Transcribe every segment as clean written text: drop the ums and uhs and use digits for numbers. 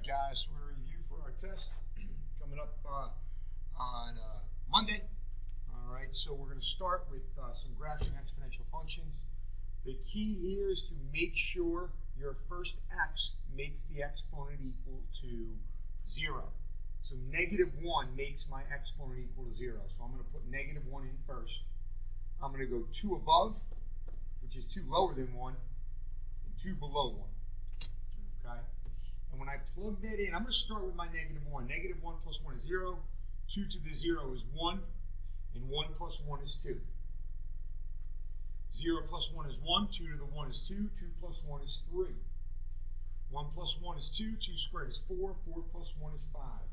guys, we're going to review for our test coming up on Monday. All right, so we're going to start with some graphing exponential functions. The key here is to make sure your first x makes the exponent equal to 0. So -1 makes my exponent equal to 0. So I'm going to put -1 in first. I'm going to go 2 above, which is 2 lower than 1, and 2 below 1. Okay? And when I plug that in, I'm going to start with my -1. -1 plus 1 is 0. 2 to the 0 is 1. And 1 plus 1 is 2. 0 plus 1 is 1. 2 to the 1 is 2. 2 plus 1 is 3. 1 plus 1 is 2. 2 squared is 4. 4 plus 1 is 5.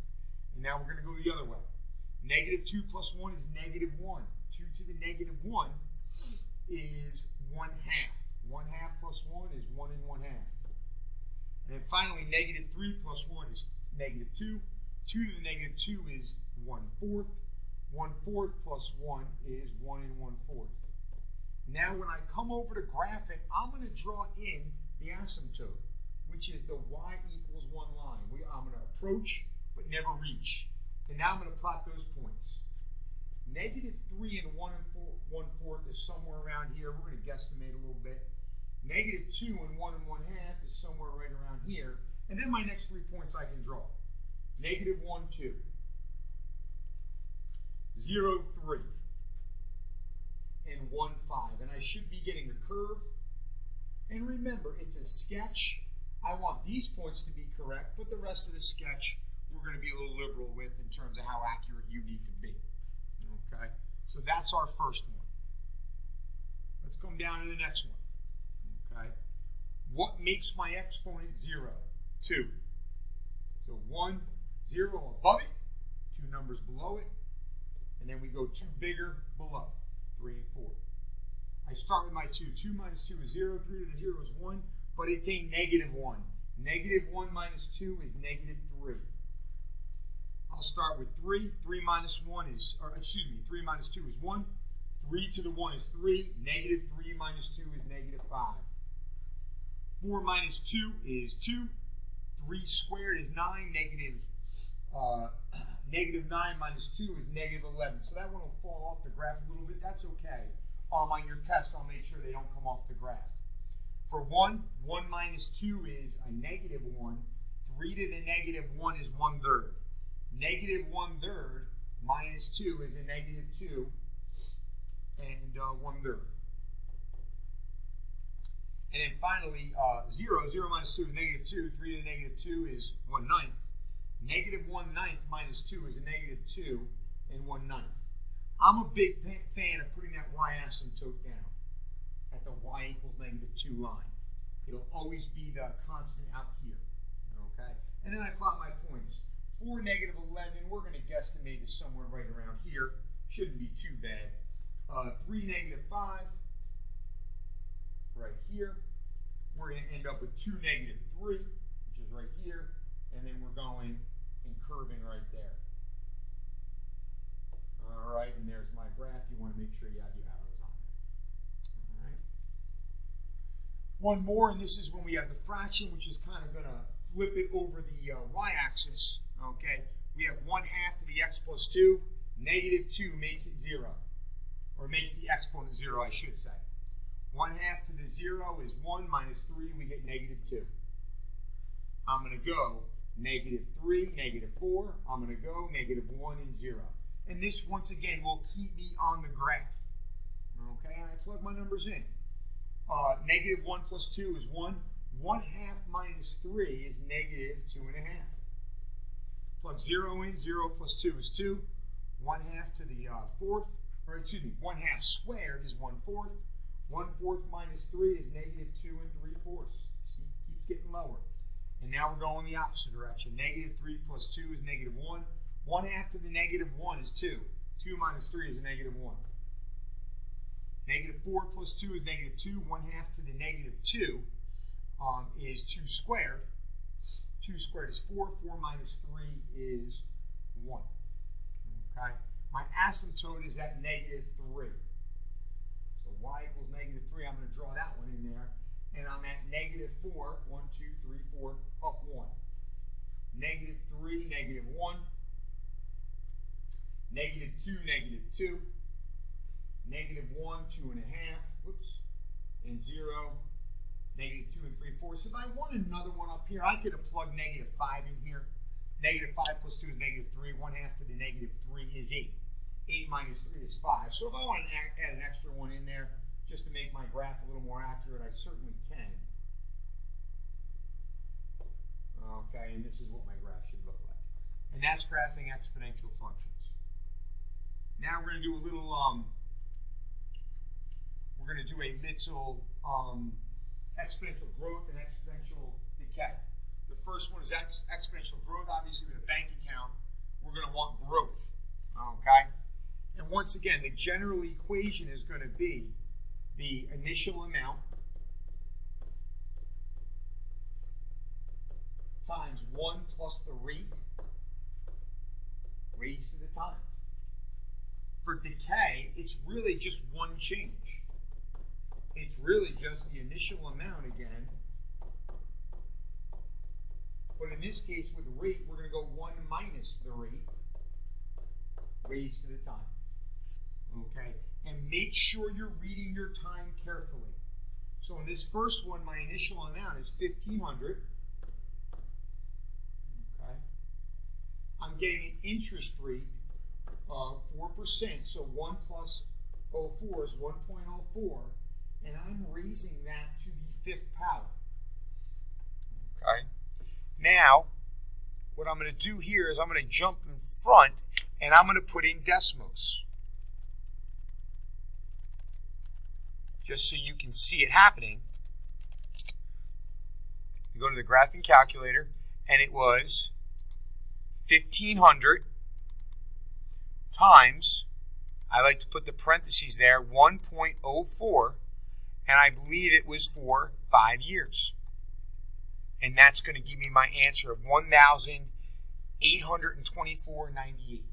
And now we're going to go the other way. -2 plus 1 is -1. 2 to the -1 is 1/2. 1/2 plus 1 is 1 and 1/2. And then finally, -3 plus 1 is -2. 2 to the -2 is 1/4. 1/4 plus 1 is 1 and 1/4. Now when I come over to graph it, I'm going to draw in the asymptote, which is the y equals 1 line. I'm going to approach but never reach. And now I'm going to plot those points. -3 and 1/4 is somewhere around here. We're going to guesstimate a little bit. -2 and 1 1/2 is somewhere right around here. And then my next 3 points I can draw. -1, 2. 0, 3. And 1, 5. And I should be getting a curve. And remember, it's a sketch. I want these points to be correct, but the rest of the sketch we're going to be a little liberal with in terms of how accurate you need to be. Okay? So that's our first one. Let's come down to the next one. Okay? What makes my exponent 0? 2. So 1, 0 above it, 2 numbers below it, and then we go 2 bigger below, 3 and 4. I start with my 2. 2 minus 2 is 0. 3 to the 0 is 1, but it's a -1. -1 minus 2 is -3. I'll start with 3. 3 minus 1 is, 3 minus 2 is 1. 3 to the 1 is 3. -3 minus 2 is -5. 4 minus 2 is 2. 3 squared is 9. -9 minus 2 is -11. So that one will fall off the graph a little bit. That's okay. On your test, I'll make sure they don't come off the graph. For 1, 1 minus 2 is a -1. 3 to the -1 is 1/3. -1/3 minus 2 is a -2 and 1/3. And then finally, 0. 0 minus 2 is -2. 3 to the -2 is 1/9. -1/9 minus 2 is a -2 and 1/9. I'm a big fan of putting that y asymptote down at the y equals -2 line. It'll always be the constant out here. Okay? And then I plot my points. 4, -11, we're going to guesstimate is somewhere right around here. Shouldn't be too bad. 3, -5, right here. We're going to end up with 2, -3, which is right here. And then we're going and curving right there. All right, and there's my graph. You want to make sure you have your arrows on there. All right. One more, and this is when we have the fraction, which is kind of going to flip it over the y-axis. Okay, we have 1/2 to the x plus 2. -2 makes it 0. Or makes the exponent 0, I should say. 1/2 to the 0 is 1 minus 3. We get -2. I'm going to go -3, -4. I'm going to go -1 and 0. And this, once again, will keep me on the graph. Okay, and I plug my numbers in. -1 plus 2 is 1. 1/2 minus 3 is -2.5. Plug 0 in. 0 plus 2 is 2. 1/2 to the 4th, or excuse me, 1/2 squared is 1/4. 1/4 minus 3 is -2 and 3/4. See, it keeps getting lower. And now we're going the opposite direction. -3 plus 2 is -1. 1/2 to the -1 is 2. 2 minus 3 is a -1. -4 plus 2 is -2. 1/2 to the -2 is 2 squared. 2 squared is 4. 4 minus 3 is 1. Okay? My asymptote is at -3. So y equals -3. I'm going to draw that one in there. And I'm at -4. 1, 2, 3, 4, up 1. negative 3, negative 1, negative 2, negative 2, negative 1, 2.5, whoops, and 0, negative 2 and 3 fourths. If I want another one up here, I could have plugged negative 5 in here. Negative 5 plus 2 is negative 3. 1/2 to the negative 3 is 8. 8 minus 3 is 5. So if I want to add an extra one in there, just to make my graph a little more accurate, I certainly can. Okay, and this is what my graph should look like. And that's graphing exponential functions. Now we're going to do a little, exponential growth and exponential decay. The first one is exponential growth. Obviously, with a bank account, we're going to want growth. Okay? And once again, the general equation is going to be the initial amount times 1 plus the rate raised to the time. For decay, it's really just one change. It's really just the initial amount again. But in this case, with rate, we're going to go 1 minus the rate raised to the time. Okay? And make sure you're reading your time carefully. So in this first one, my initial amount is 1,500. Okay? I'm getting an interest rate of 4%. So 1 plus 0.04 is 1.04. And I'm raising that to the 5th power. Okay? Now, what I'm going to do here is I'm going to jump in front and I'm going to put in decimals. Just so you can see it happening. You go to the graphing calculator and it was 1,500 times, I like to put the parentheses there, 1.04, and I believe it was for 5 years. And that's going to give me my answer of 1,824.98.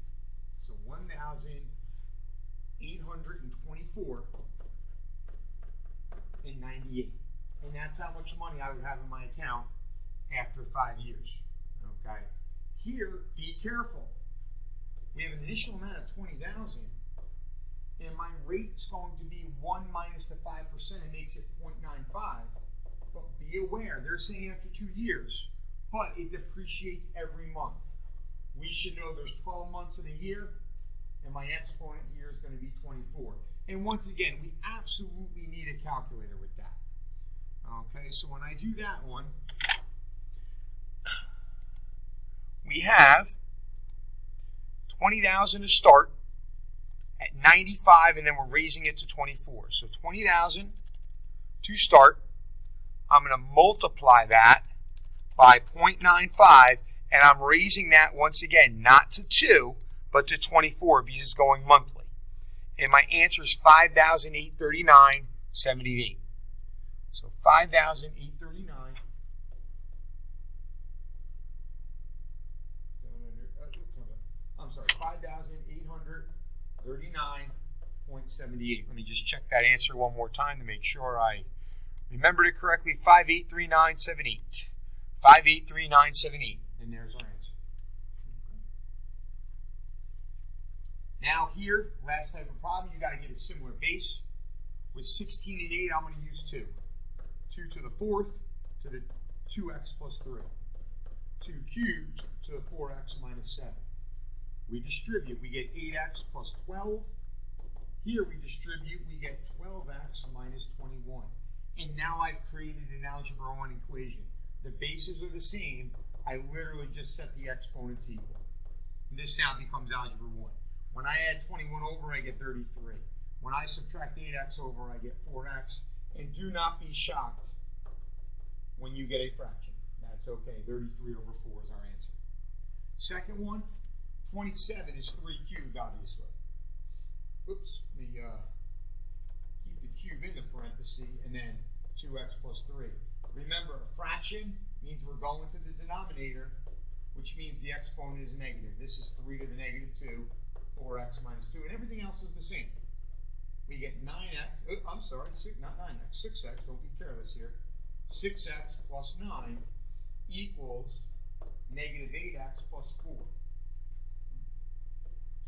So 1,824.98. And that's how much money I would have in my account after 5 years. Okay. Here, be careful. We have an initial amount of 20,000, and my rate's going to be 1 minus the 5%. It makes it 0.95. But be aware, they're saying after 2 years, but it depreciates every month. We should know there's 12 months in a year, and my exponent here is going to be 24. And once again, we absolutely need a calculator with that. Okay, so when I do that one, we have 20,000 to start at 95, and then we're raising it to 24. So 20,000 to start. I'm going to multiply that by 0.95, and I'm raising that once again, not to 2, but to 24 because it's going monthly. And my answer is 5,839.78. So 5,839. I'm sorry, 5,839.78. Let me just check that answer one more time to make sure I remembered it correctly. 5,839.78. 5,839.78. And there's our answer. Now here, last type of problem, you got to get a similar base. With 16 and 8, I'm going to use 2. 2 to the 4th to the 2x plus 3. 2 cubed to the 4x minus 7. We distribute. We get 8x plus 12. Here we distribute. We get 12x minus 21. And now I've created an algebra 1 equation. The bases are the same. I literally just set the exponents equal. And this now becomes algebra 1. When I add 21 over, I get 33. When I subtract 8x over, I get 4x. And do not be shocked when you get a fraction. That's okay. 33 over 4 is our answer. Second one, 27 is 3 cubed, obviously. Oops. Let me keep the cube in the parenthesis, and then 2x plus 3. Remember, a fraction means we're going to the denominator, which means the exponent is negative. This is 3 to the negative 2, 4x minus 2, and everything else is the same. We get 9x, I'm sorry, not 9x, 6x, don't be careless here. 6x plus 9 equals negative 8x plus 4.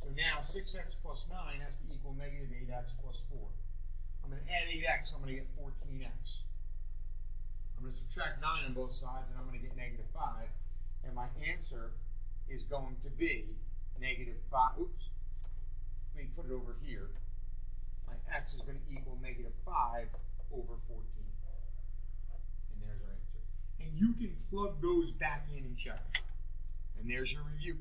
So now 6x plus 9 has to equal negative 8x plus 4. I'm going to add 8x, I'm going to get 14x. I'm going to subtract 9 on both sides, and I'm going to get negative 5. And my answer is going to be negative 5. Oops. Let me put it over here. My x is going to equal negative 5 over 14. And there's our answer. And you can plug those back in and check. And there's your review.